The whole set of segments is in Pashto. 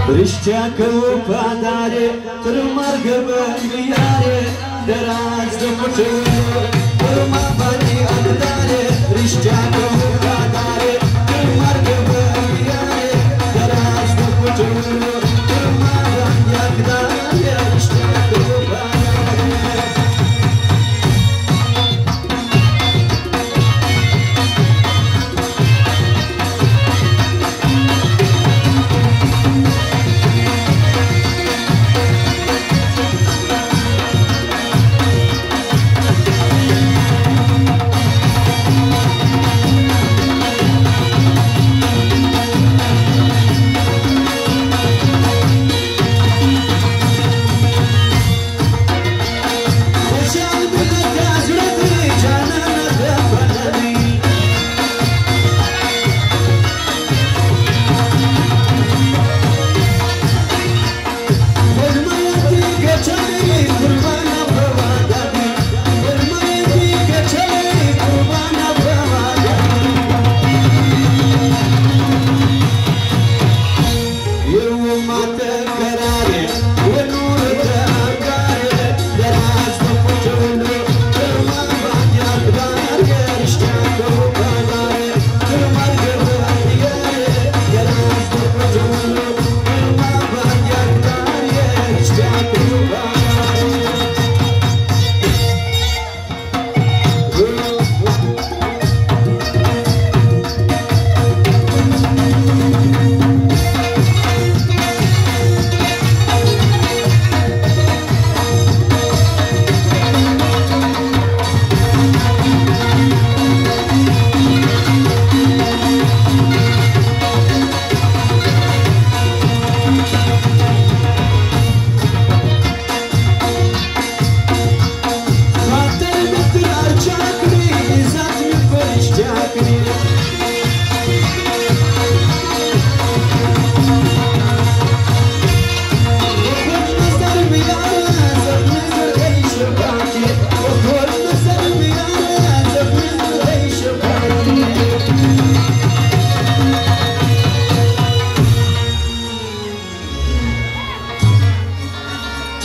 رشتك وفاداري ترمرق بغياري دراز دمتلو ترمى بني أقداري رشتك وفاداري ترمرق بغياري دراز دمتلو ترمى بني أقداري رشتك وفاداري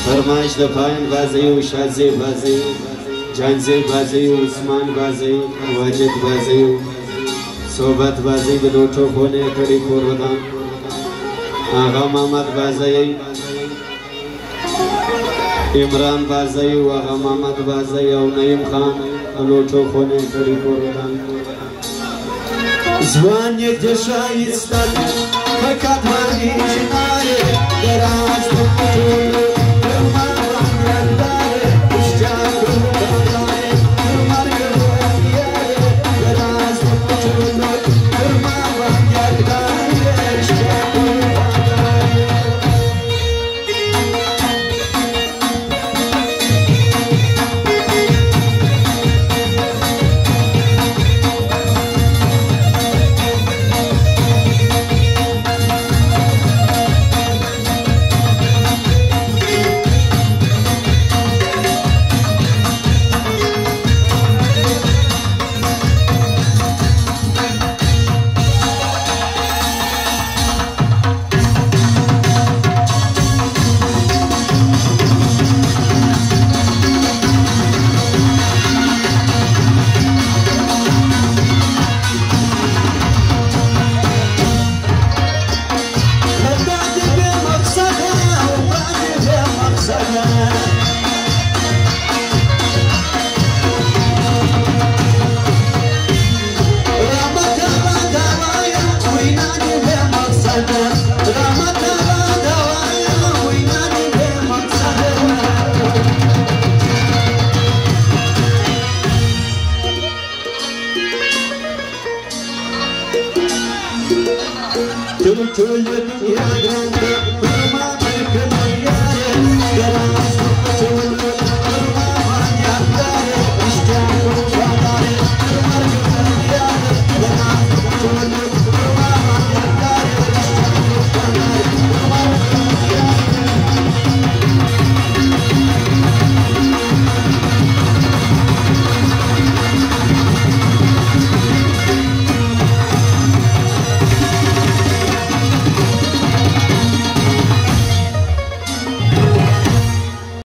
فرمایش د پایان بازی و شازی بازی جانزی بازی و عثمان بازی واجد بازی و صحبت بازی د لوټو خونه کړي پوردان آغا محمد بازی عمران بازی و آغا محمد بازی او نعیم خان لوټو خونه کړي پوردان Звание дешает сталь, как от магии жинали, дораз покупали, тумана грандали, пустяк рукавали, тумарговые яли, дораз покупали, тумана грандали, пустяк рукавали. Tüm tüm dünya